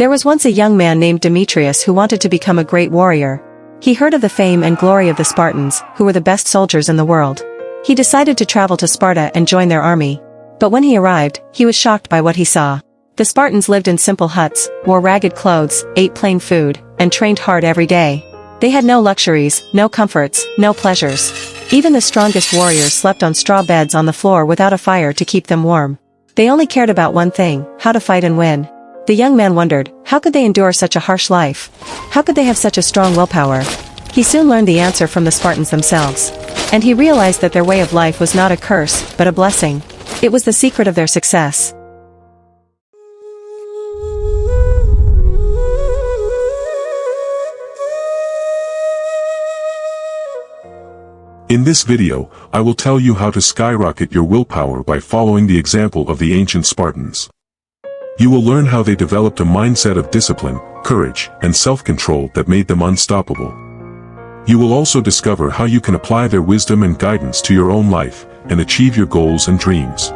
There was once a young man named Demetrius who wanted to become a great warrior. He heard of the fame and glory of the Spartans, who were the best soldiers in the world. He decided to travel to Sparta and join their army. But when he arrived, he was shocked by what he saw. The Spartans lived in simple huts, wore ragged clothes, ate plain food, and trained hard every day. They had no luxuries, no comforts, no pleasures. Even the strongest warriors slept on straw beds on the floor without a fire to keep them warm. They only cared about one thing: how to fight and win. The young man wondered, how could they endure such a harsh life? How could they have such a strong willpower? He soon learned the answer from the Spartans themselves. And he realized that their way of life was not a curse, but a blessing. It was the secret of their success. In this video, I will tell you how to skyrocket your willpower by following the example of the ancient Spartans. You will learn how they developed a mindset of discipline, courage, and self-control that made them unstoppable. You will also discover how you can apply their wisdom and guidance to your own life, and achieve your goals and dreams.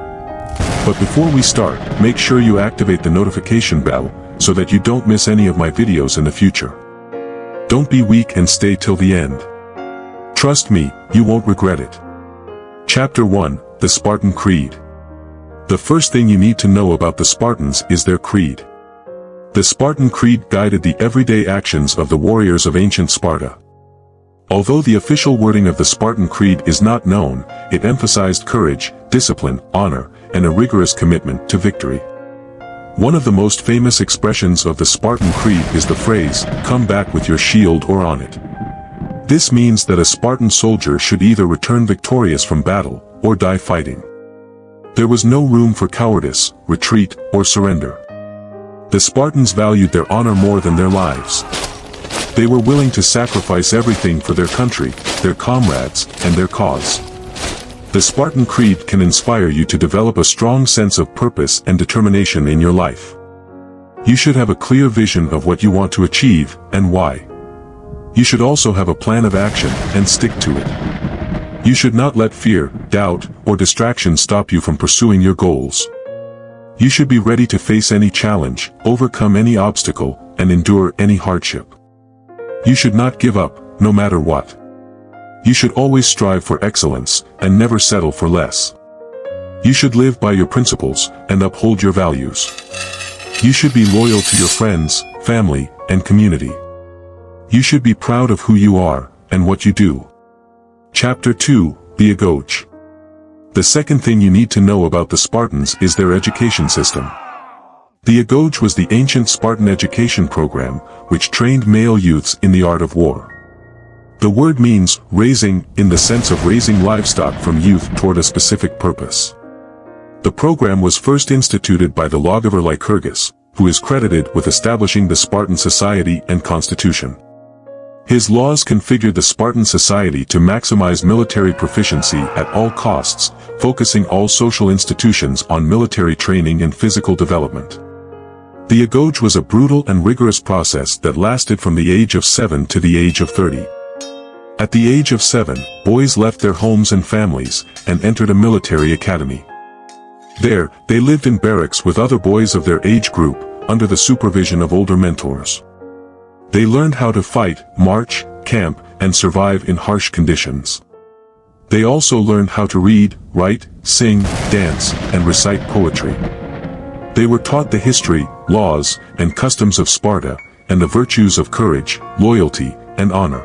But before we start, make sure you activate the notification bell, so that you don't miss any of my videos in the future. Don't be weak and stay till the end. Trust me, you won't regret it. Chapter 1, The Spartan Creed. The first thing you need to know about the Spartans is their creed. The Spartan Creed guided the everyday actions of the warriors of ancient Sparta. Although the official wording of the Spartan Creed is not known, it emphasized courage, discipline, honor, and a rigorous commitment to victory. One of the most famous expressions of the Spartan Creed is the phrase, "Come back with your shield or on it." This means that a Spartan soldier should either return victorious from battle, or die fighting. There was no room for cowardice, retreat, or surrender. The Spartans valued their honor more than their lives. They were willing to sacrifice everything for their country, their comrades, and their cause. The Spartan Creed can inspire you to develop a strong sense of purpose and determination in your life. You should have a clear vision of what you want to achieve, and why. You should also have a plan of action, and stick to it. You should not let fear, doubt, or distraction stop you from pursuing your goals. You should be ready to face any challenge, overcome any obstacle, and endure any hardship. You should not give up, no matter what. You should always strive for excellence, and never settle for less. You should live by your principles, and uphold your values. You should be loyal to your friends, family, and community. You should be proud of who you are, and what you do. Chapter 2, The Agoge. The second thing you need to know about the Spartans is their education system. The Agoge was the ancient Spartan education program, which trained male youths in the art of war. The word means raising, in the sense of raising livestock from youth toward a specific purpose. The program was first instituted by the lawgiver Lycurgus, who is credited with establishing the Spartan society and constitution. His laws configured the Spartan society to maximize military proficiency at all costs, focusing all social institutions on military training and physical development. The Agoge was a brutal and rigorous process that lasted from the age of 7 to the age of 30. At the age of 7, boys left their homes and families, and entered a military academy. There, they lived in barracks with other boys of their age group, under the supervision of older mentors. They learned how to fight, march, camp, and survive in harsh conditions. They also learned how to read, write, sing, dance, and recite poetry. They were taught the history, laws, and customs of Sparta, and the virtues of courage, loyalty, and honor.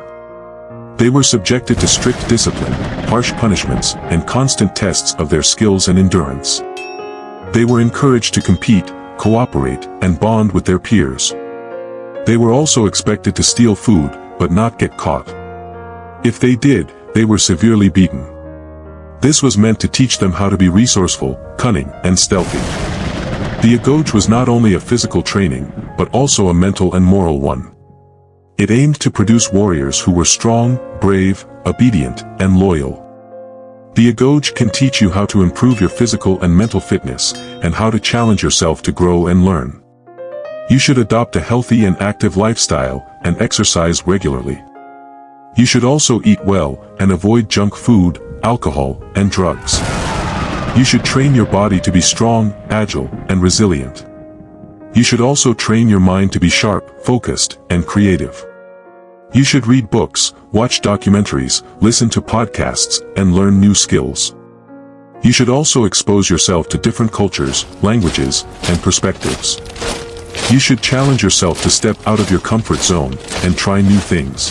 They were subjected to strict discipline, harsh punishments, and constant tests of their skills and endurance. They were encouraged to compete, cooperate, and bond with their peers. They were also expected to steal food, but not get caught. If they did, they were severely beaten. This was meant to teach them how to be resourceful, cunning, and stealthy. The Agoge was not only a physical training, but also a mental and moral one. It aimed to produce warriors who were strong, brave, obedient, and loyal. The Agoge can teach you how to improve your physical and mental fitness, and how to challenge yourself to grow and learn. You should adopt a healthy and active lifestyle, and exercise regularly. You should also eat well, and avoid junk food, alcohol, and drugs. You should train your body to be strong, agile, and resilient. You should also train your mind to be sharp, focused, and creative. You should read books, watch documentaries, listen to podcasts, and learn new skills. You should also expose yourself to different cultures, languages, and perspectives. You should challenge yourself to step out of your comfort zone and try new things.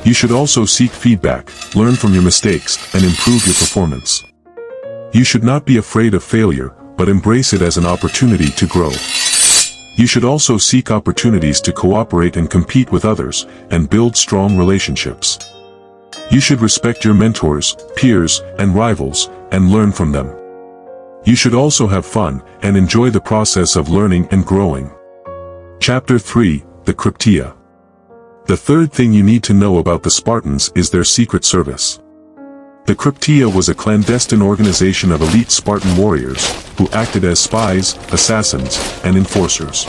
You should also seek feedback, learn from your mistakes, and improve your performance. You should not be afraid of failure, but embrace it as an opportunity to grow. You should also seek opportunities to cooperate and compete with others, and build strong relationships. You should respect your mentors, peers, and rivals, and learn from them. You should also have fun, and enjoy the process of learning and growing. Chapter 3, the Cryptia. The third thing you need to know about the Spartans is their secret service. The Cryptia was a clandestine organization of elite Spartan warriors, who acted as spies, assassins, and enforcers.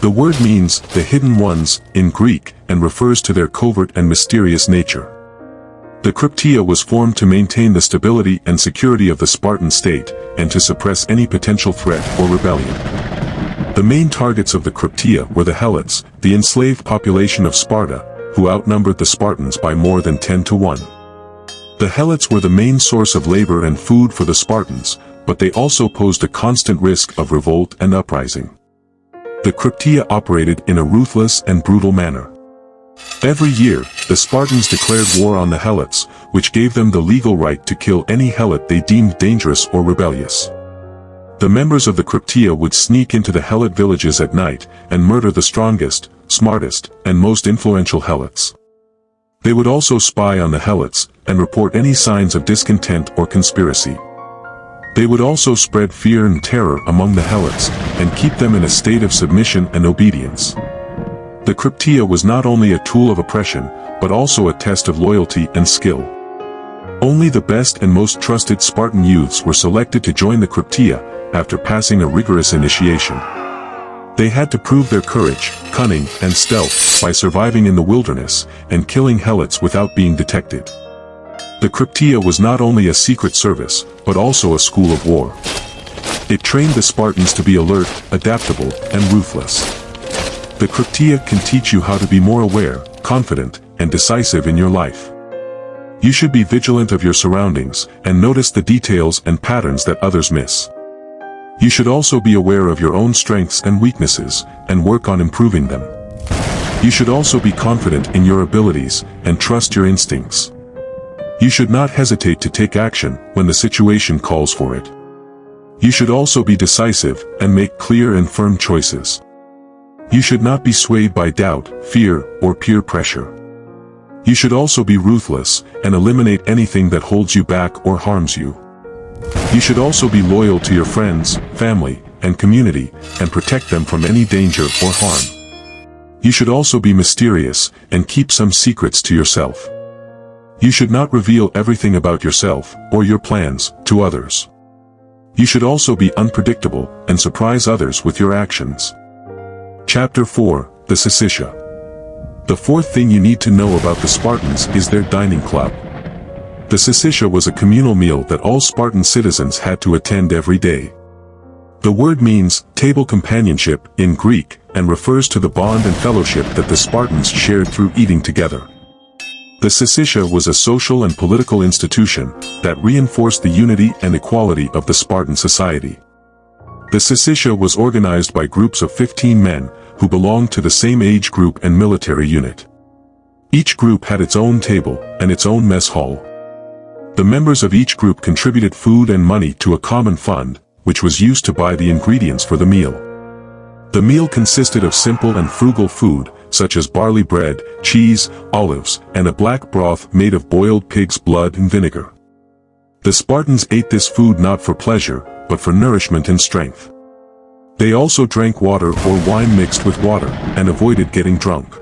The word means, the hidden ones, in Greek, and refers to their covert and mysterious nature. The Cryptia was formed to maintain the stability and security of the Spartan state, and to suppress any potential threat or rebellion. The main targets of the Cryptia were the Helots, the enslaved population of Sparta, who outnumbered the Spartans by more than 10 to 1. The Helots were the main source of labor and food for the Spartans, but they also posed a constant risk of revolt and uprising. The Cryptia operated in a ruthless and brutal manner. Every year, the Spartans declared war on the Helots, which gave them the legal right to kill any Helot they deemed dangerous or rebellious. The members of the Cryptia would sneak into the Helot villages at night, and murder the strongest, smartest, and most influential Helots. They would also spy on the Helots, and report any signs of discontent or conspiracy. They would also spread fear and terror among the Helots, and keep them in a state of submission and obedience. The Cryptia was not only a tool of oppression, but also a test of loyalty and skill. Only the best and most trusted Spartan youths were selected to join the Cryptia, after passing a rigorous initiation. They had to prove their courage, cunning, and stealth by surviving in the wilderness and killing Helots without being detected. The Cryptia was not only a secret service, but also a school of war. It trained the Spartans to be alert, adaptable, and ruthless. The Cryptia can teach you how to be more aware, confident, and decisive in your life. You should be vigilant of your surroundings, and notice the details and patterns that others miss. You should also be aware of your own strengths and weaknesses, and work on improving them. You should also be confident in your abilities, and trust your instincts. You should not hesitate to take action when the situation calls for it. You should also be decisive, and make clear and firm choices. You should not be swayed by doubt, fear, or peer pressure. You should also be ruthless, and eliminate anything that holds you back or harms you. You should also be loyal to your friends, family, and community, and protect them from any danger or harm. You should also be mysterious, and keep some secrets to yourself. You should not reveal everything about yourself, or your plans, to others. You should also be unpredictable, and surprise others with your actions. Chapter 4, the Syssitia. The fourth thing you need to know about the Spartans is their dining club. The Syssitia was a communal meal that all Spartan citizens had to attend every day. The word means, table companionship, in Greek, and refers to the bond and fellowship that the Spartans shared through eating together. The Syssitia was a social and political institution that reinforced the unity and equality of the Spartan society. The Syssitia was organized by groups of 15 men, who belonged to the same age group and military unit. Each group had its own table, and its own mess hall. The members of each group contributed food and money to a common fund, which was used to buy the ingredients for the meal. The meal consisted of simple and frugal food, such as barley bread, cheese, olives, and a black broth made of boiled pig's blood and vinegar. The Spartans ate this food not for pleasure, but for nourishment and strength. They also drank water or wine mixed with water, and avoided getting drunk.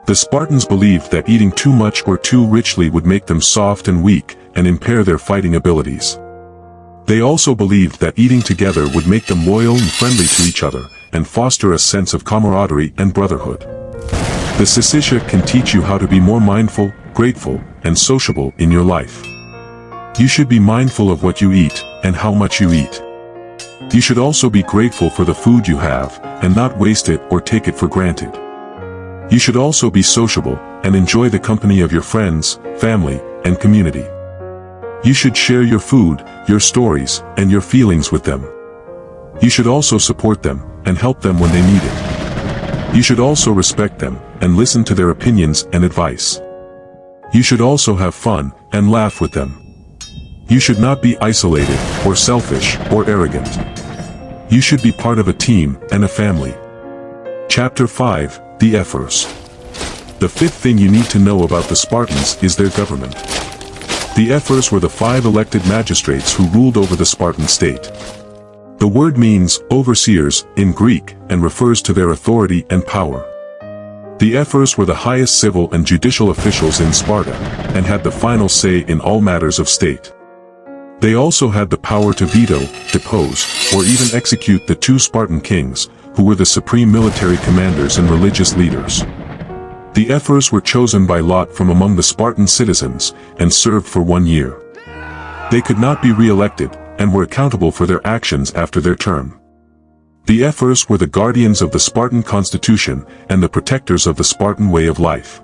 The Spartans believed that eating too much or too richly would make them soft and weak, and impair their fighting abilities. They also believed that eating together would make them loyal and friendly to each other, and foster a sense of camaraderie and brotherhood. The Syssitia can teach you how to be more mindful, grateful, and sociable in your life. You should be mindful of what you eat, and how much you eat. You should also be grateful for the food you have, and not waste it or take it for granted. You should also be sociable, and enjoy the company of your friends, family, and community. You should share your food, your stories, and your feelings with them. You should also support them, and help them when they need it. You should also respect them, and listen to their opinions and advice. You should also have fun, and laugh with them. You should not be isolated, or selfish, or arrogant. You should be part of a team, and a family. Chapter 5, The Ephors. The fifth thing you need to know about the Spartans is their government. The Ephors were the 5 elected magistrates who ruled over the Spartan state. The word means overseers in Greek and refers to their authority and power. The Ephors were the highest civil and judicial officials in Sparta, and had the final say in all matters of state. They also had the power to veto, depose, or even execute the 2 Spartan kings, who were the supreme military commanders and religious leaders. The Ephors were chosen by lot from among the Spartan citizens, and served for 1 year. They could not be re-elected, and were accountable for their actions after their term. The Ephors were the guardians of the Spartan constitution, and the protectors of the Spartan way of life.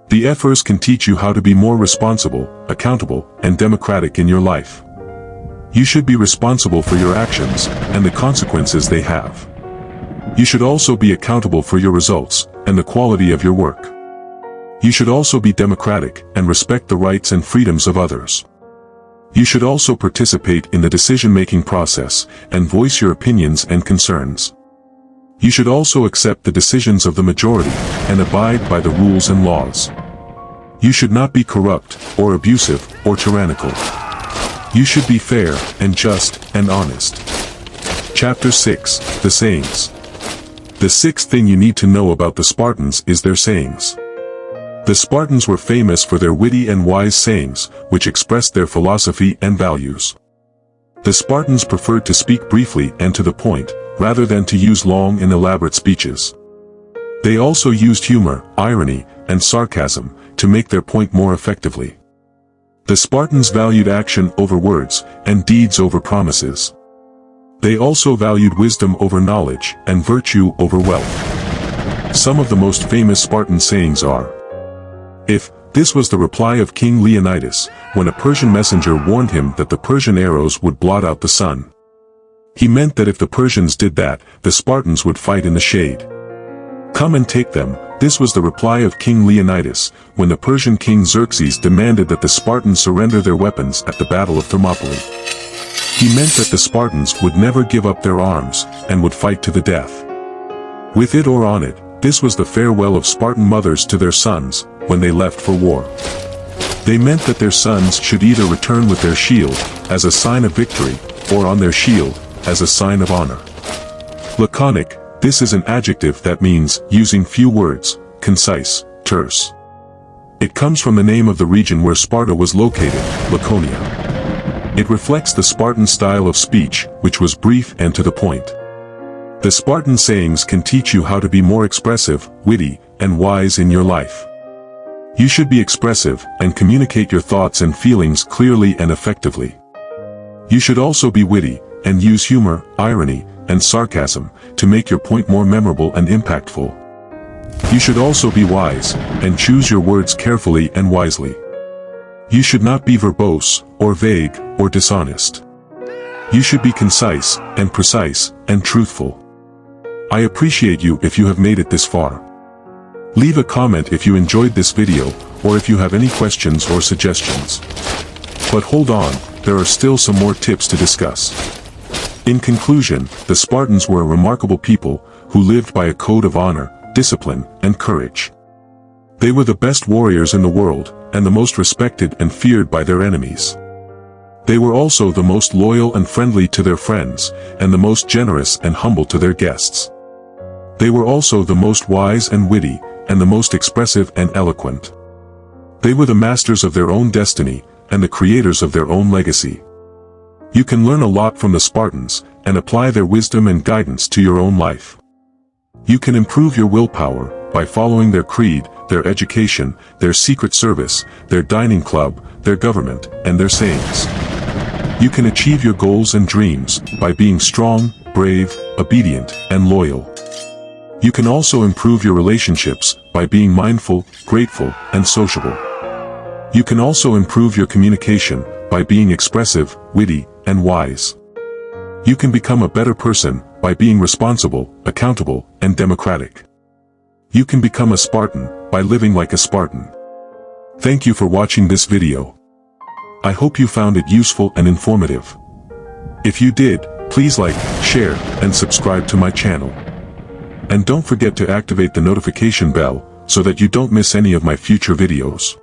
The Ephors can teach you how to be more responsible, accountable, and democratic in your life. You should be responsible for your actions, and the consequences they have. You should also be accountable for your results, and the quality of your work. You should also be democratic, and respect the rights and freedoms of others. You should also participate in the decision-making process, and voice your opinions and concerns. You should also accept the decisions of the majority, and abide by the rules and laws. You should not be corrupt, or abusive, or tyrannical. You should be fair, and just, and honest. Chapter 6, The Sayings. The sixth thing you need to know about the Spartans is their sayings. The Spartans were famous for their witty and wise sayings, which expressed their philosophy and values. The Spartans preferred to speak briefly and to the point, rather than to use long and elaborate speeches. They also used humor, irony, and sarcasm, to make their point more effectively. The Spartans valued action over words, and deeds over promises. They also valued wisdom over knowledge, and virtue over wealth. Some of the most famous Spartan sayings are: "If," this was the reply of King Leonidas, when a Persian messenger warned him that the Persian arrows would blot out the sun. He meant that if the Persians did that, the Spartans would fight in the shade. "Come and take them," this was the reply of King Leonidas, when the Persian king Xerxes demanded that the Spartans surrender their weapons at the Battle of Thermopylae. He meant that the Spartans would never give up their arms, and would fight to the death. "With it or on it," this was the farewell of Spartan mothers to their sons, when they left for war. They meant that their sons should either return with their shield, as a sign of victory, or on their shield, as a sign of honor. Laconic, this is an adjective that means using few words, concise, terse. It comes from the name of the region where Sparta was located, Laconia. It reflects the Spartan style of speech, which was brief and to the point. The Spartan sayings can teach you how to be more expressive, witty, and wise in your life. You should be expressive, and communicate your thoughts and feelings clearly and effectively. You should also be witty, and use humor, irony, and sarcasm, to make your point more memorable and impactful. You should also be wise, and choose your words carefully and wisely. You should not be verbose, or vague, or dishonest. You should be concise, and precise, and truthful. I appreciate you if you have made it this far. Leave a comment if you enjoyed this video, or if you have any questions or suggestions. But hold on, there are still some more tips to discuss. In conclusion, the Spartans were a remarkable people, who lived by a code of honor, discipline, and courage. They were the best warriors in the world, and the most respected and feared by their enemies. They were also the most loyal and friendly to their friends, and the most generous and humble to their guests. They were also the most wise and witty, and the most expressive and eloquent. They were the masters of their own destiny, and the creators of their own legacy. You can learn a lot from the Spartans, and apply their wisdom and guidance to your own life. You can improve your willpower, by following their creed, their education, their secret service, their dining club, their government, and their sayings. You can achieve your goals and dreams by being strong, brave, obedient, and loyal. You can also improve your relationships by being mindful, grateful, and sociable. You can also improve your communication by being expressive, witty, and wise. You can become a better person by being responsible, accountable, and democratic. You can become a Spartan by living like a Spartan. Thank you for watching this video. I hope you found it useful and informative. If you did, please like, share, and subscribe to my channel. And don't forget to activate the notification bell so that you don't miss any of my future videos.